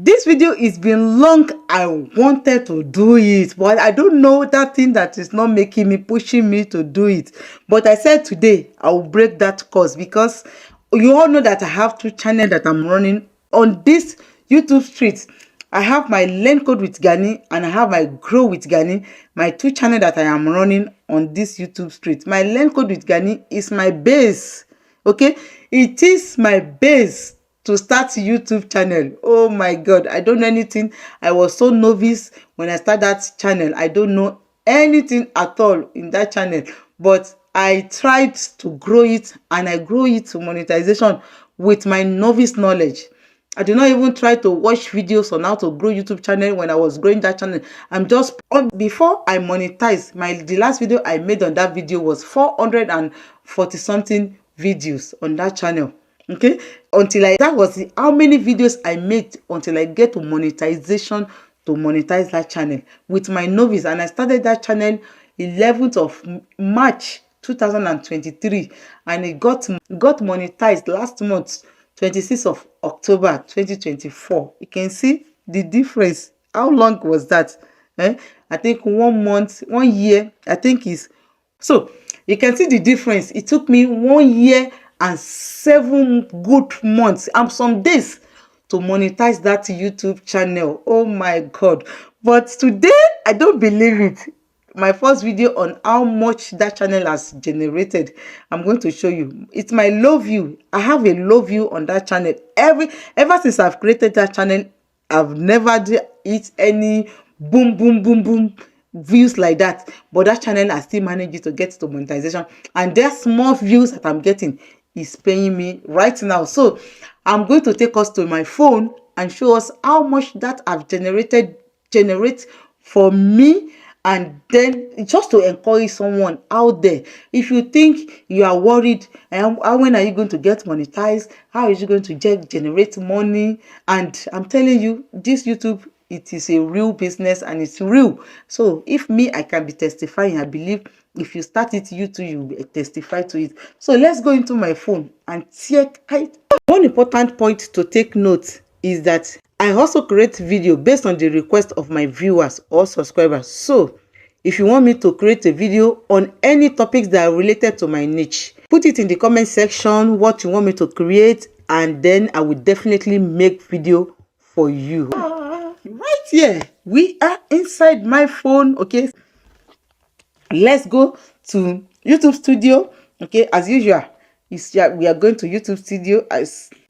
This video is been long. I wanted to do it, but I don't know that thing that is not making me, pushing me to do it. But I said today I will break that course, because you all know that I have two channels that I'm running on this YouTube street. I have my Learn Code with Ganny and I have my Grow with Ganny, my two channels that I am running on this YouTube street. My Learn Code with Ganny is my base. Okay, it is my base to start YouTube channel. Oh my god, I don't know anything. I was so novice when I started that channel. I don't know anything at all in that channel, but I tried to grow it, and I grow it to monetization with my novice knowledge. I did not even try to watch videos on how to grow YouTube channel when I was growing that channel. I'm just before I monetize. The last video I made on that video was 440 something videos on that channel. Okay, that was how many videos I made until I get to monetization, to monetize that channel with my novice. And I started that channel 11th of March 2023, and it got monetized last month, 26th of October 2024. You can see the difference. How long was that? I think 1 month, 1 year, I think is. So you can see the difference. It took me 1 year and 7 good months and some days to monetize that YouTube channel. Oh my god. But today I don't believe it. My first video on how much that channel has generated, I'm going to show you. It's my low view. I have a low view on that channel. Ever since I've created that channel, I've never hit any boom boom boom boom views like that. But that channel has still managed to get to monetization, and their small views that I'm getting is paying me right now. So I'm going to take us to my phone and show us how much that I've generate for me, and then just to encourage someone out there. If you think you are worried, when are you going to get monetized, how is you going to generate money, and I'm telling you, this YouTube, it is a real business and it's real. So if me, I can be testifying, I believe if you start it, you too, you will testify to it. So let's go into my phone and check it. One important point to take note is that I also create video based on the request of my viewers or subscribers. So if you want me to create a video on any topics that are related to my niche, put it in the comment section what you want me to create, and then I will definitely make video for you. Right here, we are inside my phone. Okay, let's go to YouTube Studio. Okay, as usual, we are going to YouTube Studio.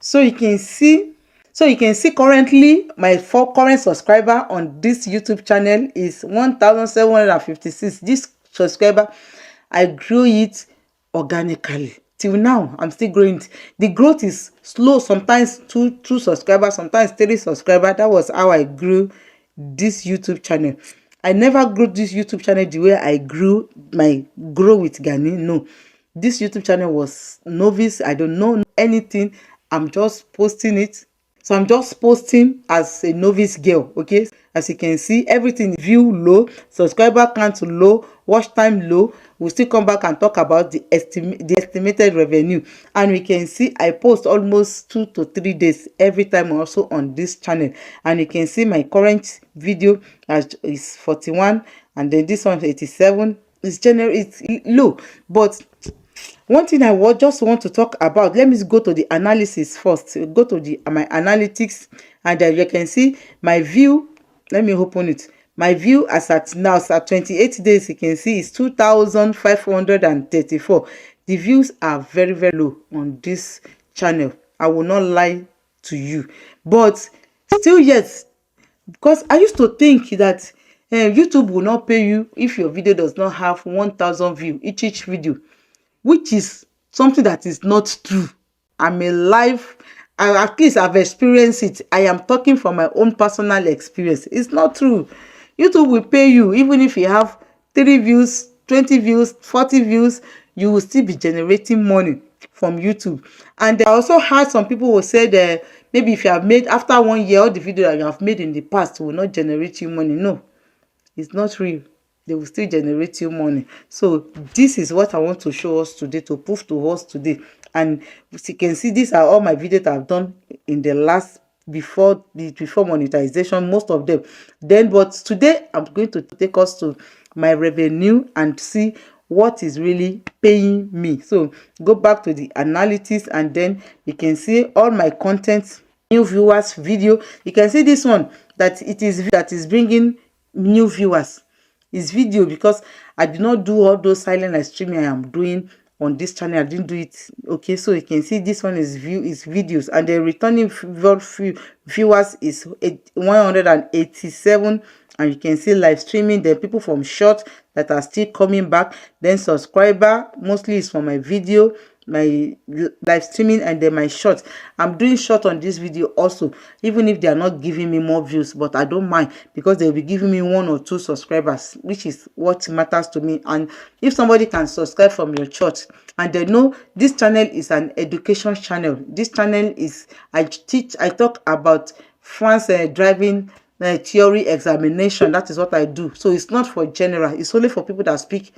So you can see currently my current subscriber on this YouTube channel is 1,756. This subscriber, I grew it organically. Till now, I'm still growing it. The growth is slow. Sometimes two subscribers, sometimes 3 subscribers. That was how I grew this YouTube channel. I never grew this YouTube channel the way I grew my Grow With Ganny. No, this YouTube channel was novice. I don't know anything. I'm just posting it. So I'm just posting as a novice girl. Okay, as you can see, everything view low, subscriber count low, watch time low. We'll still come back and talk about the estimated revenue, and we can see I post almost 2 to 3 days every time also on this channel. And you can see my current video is 41, and then this one 87. It's low, but one thing I just want to talk about, let me go to the analysis first. Go to my analytics, and then you can see my view. Let me open it. My view as at now, as at 28 days, you can see it's 2,534. The views are very, very low on this channel. I will not lie to you. But still, yes, because I used to think that YouTube will not pay you if your video does not have 1,000 views each video, which is something that is not true. I'm alive. At least I've experienced it. I am talking from my own personal experience. It's not true. YouTube will pay you even if you have 3 views, 20 views, 40 views. You will still be generating money from YouTube. And I also heard some people who said maybe if you have made after 1 year, all the video that you have made in the past will not generate you money. No, it's not real. They will still generate you money. So this is what I want to show us today, to prove to us today. And as you can see, these are all my videos I've done in the last before monetization, most of them. Then but today I'm going to take us to my revenue and see what is really paying me. So go back to the analytics, and then you can see all my content, new viewers, video. You can see this one that it is that is bringing new viewers is video, because I did not do all those silent live streaming I am doing on this channel. I didn't do it. Okay, so you can see this one is videos, and the returning viewers is 187. And you can see live streaming, the people from short that are still coming back. Then subscriber mostly is for my video, my live streaming, and then my short. I'm doing short on this video also, even if they are not giving me more views, but I don't mind, because they'll be giving me 1 or 2 subscribers, which is what matters to me. And if somebody can subscribe from your church, and they know this channel is an education channel, this channel is, I talk about France driving theory examination. That is what I do. So it's not for general, it's only for people that speak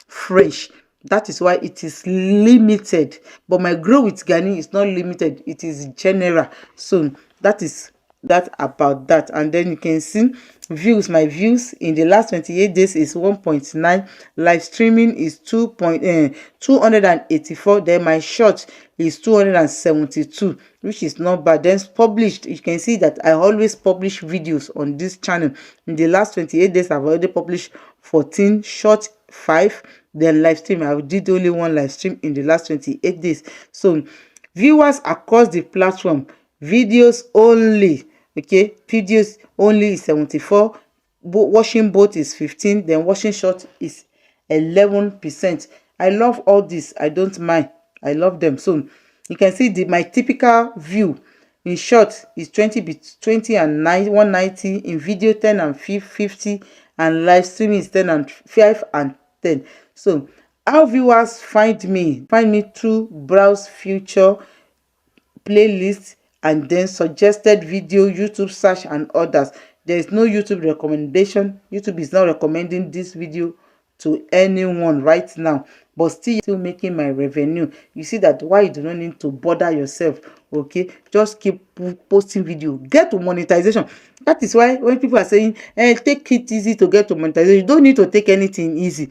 French. That is why it is limited. But my Grow With Ganny is not limited, it is general. So that is that about that. And then you can see views. My views in the last 28 days is 1.9. Live streaming is 284. Then my short is 272, which is not bad. Then published, you can see that I always publish videos on this channel. In the last 28 days I've already published 14, short 5, then live stream I did only 1 live stream in the last 28 days. So viewers across the platform, videos only, okay, videos only is 74, watching both is 15, then watching short is 11%. I love all this, I don't mind, I love them. So you can see my typical view in short is 20 and 190, in video 10 and 50, and live streaming is 10 and 5 and 10. So how viewers find me through browse feature, playlist, and then suggested video, YouTube search, and others. There is no YouTube recommendation. YouTube is not recommending this video to anyone right now, but still making my revenue. You see that why you do not need to bother yourself. Okay, just keep posting video, get to monetization. That is why when people are saying take it easy to get to monetization, you don't need to take anything easy.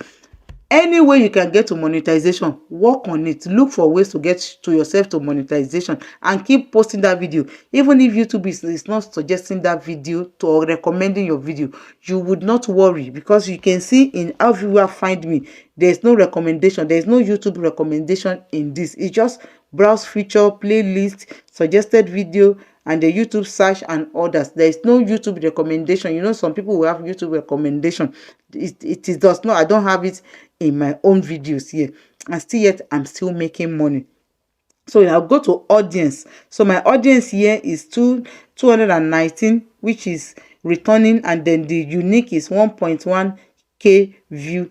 Any way you can get to monetization, work on it. Look for ways to get to yourself to monetization, and keep posting that video. Even if YouTube is not suggesting that video to or recommending your video, you would not worry, because you can see in how viewers find me, there's no recommendation, there's no YouTube recommendation in this. It's just browse feature, playlist, suggested video, and the YouTube search and others. There is no YouTube recommendation. You know, some people will have YouTube recommendation. It does not. I don't have it in my own videos here, and still yet I'm still making money. So I'll go to audience. So my audience here is 219, which is returning, and then the unique is 1.1k view,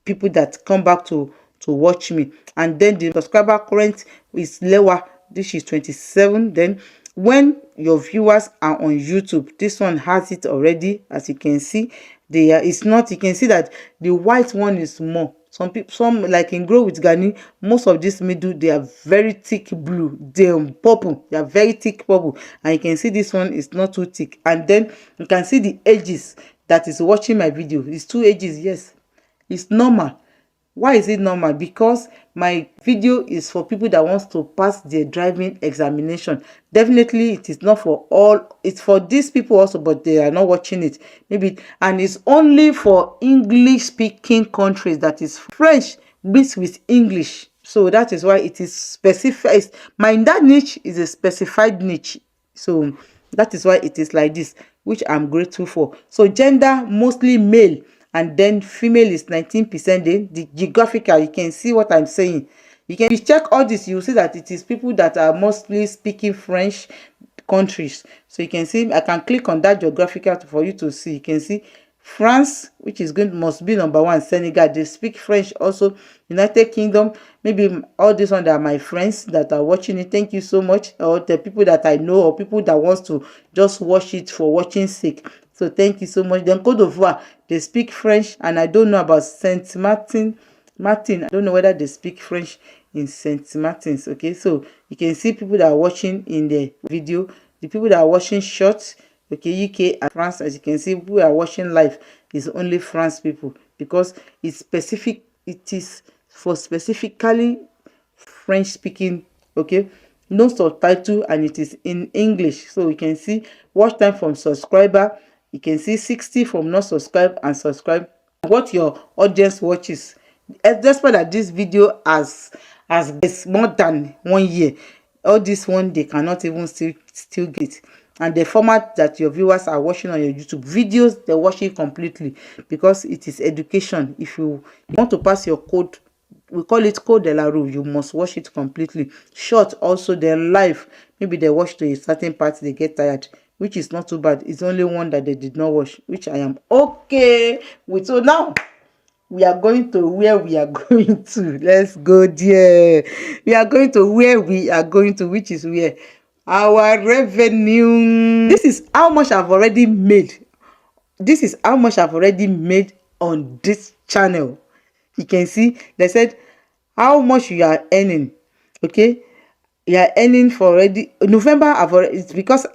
people that come back to watch me. And then the subscriber current is lower, this is 27. Then when your viewers are on YouTube, this one has it already. As you can see, it's not, you can see that the white one is more. Some people, some like in Grow With Ganny, most of this middle, they are very thick blue, they're purple, they are very thick purple, and you can see this one is not too thick. And then you can see the edges that is watching my video. It's 2 edges. Yes, it's normal. Why is it normal? Because my video is for people that wants to pass their driving examination. Definitely it is not for all, it's for these people also, but they are not watching it maybe. And it's only for English speaking countries, that is French mixed with English. So that is why it is specified. That niche is a specified niche, so that is why it is like this, which I'm grateful for. So gender, mostly male, and then female is 19%. Then the geographical, you can see what I'm saying. You can check all this, you see that it is people that are mostly speaking French countries. So you can see, I can click on that geographical for you to see. You can see France, which is going must be number 1. Senegal, they speak French also. United Kingdom, maybe all these ones are my friends that are watching it. Thank you so much. Or the people that I know, or people that wants to just watch it for watching sake. So thank you so much. Then Côte d'Ivoire, they speak French, and I don't know about Saint Martin. I don't know whether they speak French in Saint Martin's. Okay, so you can see people that are watching in the video. The people that are watching short, okay, UK and France, as you can see, who are watching live is only France people, because it's specific. It is for specifically French speaking, okay, no subtitle, and it is in English. So you can see watch time from subscriber, you can see 60 from not subscribe and subscribe, what your audience watches. Despite that this video has more than 1 year, all this one they cannot even still get. And the format that your viewers are watching on your YouTube videos, they watch it completely, because it is education. If you want to pass your code, we call it code de la rue, you must watch it completely. Short also, then live, maybe they watch to a certain part, they get tired, which is not too bad. It's only one that they did not watch, which I am okay with. So now we are going to where we are going to. Let's go there. We are going to where we are going to, which is where our revenue. This is how much I've already made. This is how much I've already made on this channel. You can see they said how much you are earning. Okay, you are earning for already November. I've already, it's because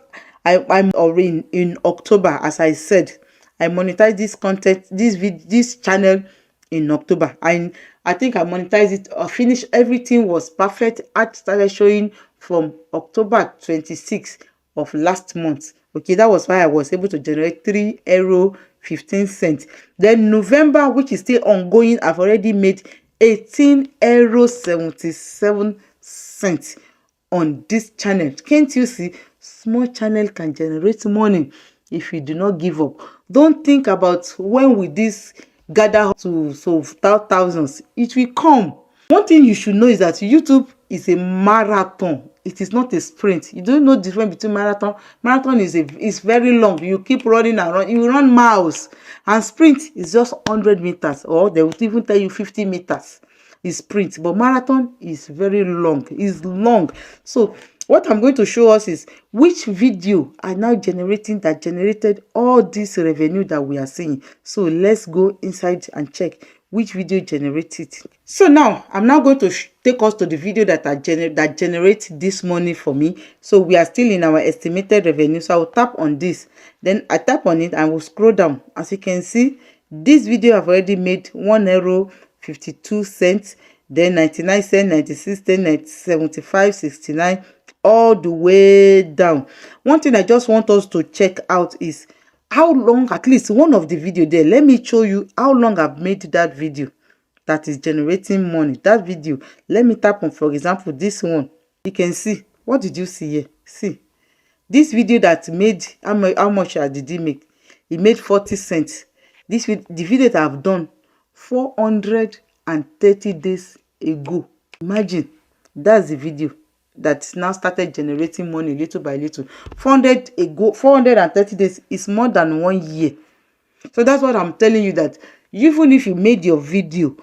I'm already in October. As I said, I monetize this content, this channel in October. I think I monetized it or finished. Everything was perfect. I started showing from October 26th of last month. Okay, that was why I was able to generate €3.15. Then November, which is still ongoing, I've already made €18.77 on this channel. Can't you see? Small channel can generate money if you do not give up. Don't think about when will this gather to thousands. It will come. One thing you should know is that YouTube is a marathon. It is not a sprint. You don't know the difference between marathon. Marathon is very long. You keep running and running. You run miles. And sprint is just 100 meters, or they will even tell you 50 meters is sprint. But marathon is very long. It's long. So what I'm going to show us is which video are now generating that generated all this revenue that we are seeing. So let's go inside and check which video generated. So now I'm now going to take us to the video that generates this money for me. So we are still in our estimated revenue. So I'll tap on this, then I tap on it and we'll scroll down. As you can see, this video I've already made €1.52, then 99 cents, 96 cents, 75, 69, all the way down. One thing I just want us to check out is how long, at least one of the video there. Let me show you how long I've made that video that is generating money. That video, let me tap on, for example, this one. You can see, what did you see here? See, this video that made, how much did he make? He made 40 cents. The video that I've done 430 days ago. Imagine, that's the video that now started generating money little by little. 430 days is more than 1 year. So that's what I'm telling you, that even if you made your video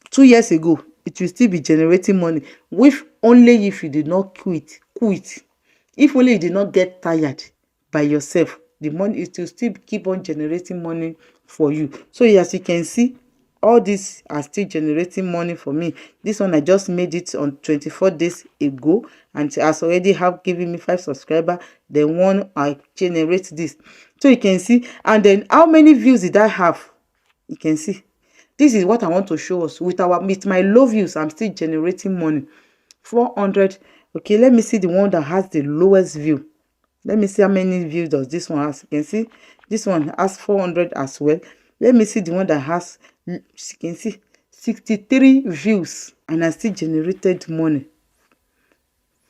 2 years ago, it will still be generating money, with only if you did not quit. If only you did not get tired by yourself, the money, it will still keep on generating money for you. So as you can see, all these are still generating money for me. This one I just made it on 24 days ago, and it has already have given me 5 subscribers. Then one I generate this, so you can see. And then how many views did I have? You can see. This is what I want to show us. With my low views, I'm still generating money. 400. Okay, let me see the one that has the lowest view. Let me see how many views does this one has. You can see this one has 400 as well. Let me see the one that has, you can see, 63 views, and I still generated money,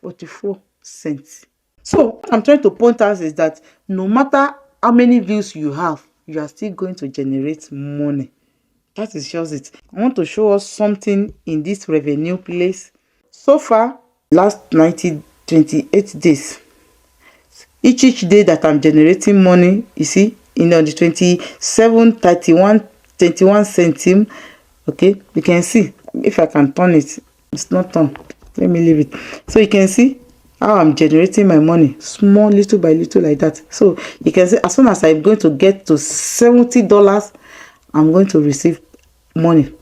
44 cents. So what I'm trying to point out is that no matter how many views you have, you are still going to generate money. That is just it. I want to show us something in this revenue place. So far, last 28 days. Each day that I'm generating money, you see, in the 27, 31, 21 centime. Okay, you can see. If I can turn it, it's not turned. Let me leave it. So you can see how I'm generating my money, small, little by little, like that. So you can see, as soon as I'm going to get to $70, I'm going to receive money.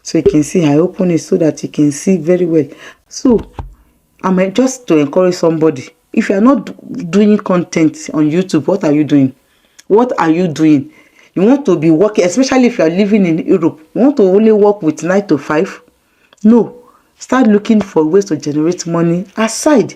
So you can see, I open it so that you can see very well. So I'm just to encourage somebody. If you are not doing content on YouTube, what are you doing? What are you doing? You want to be working, especially if you are living in Europe, you want to only work with 9 to 5? No. Start looking for ways to generate money aside.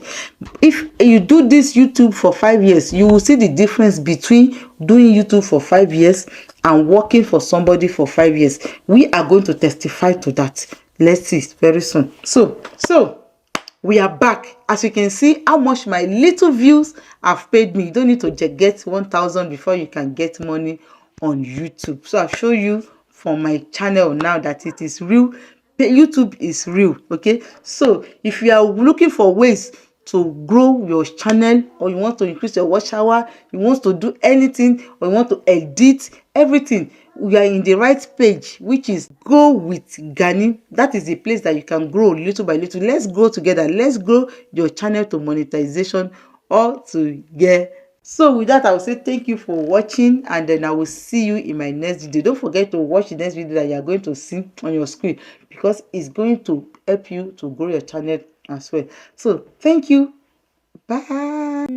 If you do this YouTube for 5 years, you will see the difference between doing YouTube for 5 years and working for somebody for 5 years. We are going to testify to that. Let's see very soon. So we are back. As you can see how much my little views have paid me. You don't need to get 1,000 before you can get money on YouTube. So I'll show you from my channel now that it is real. YouTube is real. Okay, so if you are looking for ways to grow your channel, or you want to increase your watch hour, you want to do anything, or you want to edit everything, we are in the right page, which is Grow With Ganny. That is the place that you can grow little by little. Let's grow together. Let's grow your channel to monetization all together. So with that, I will say thank you for watching, and then I will see you in my next video. Don't forget to watch the next video that you are going to see on your screen, because it's going to help you to grow your channel as well. So thank you. Bye.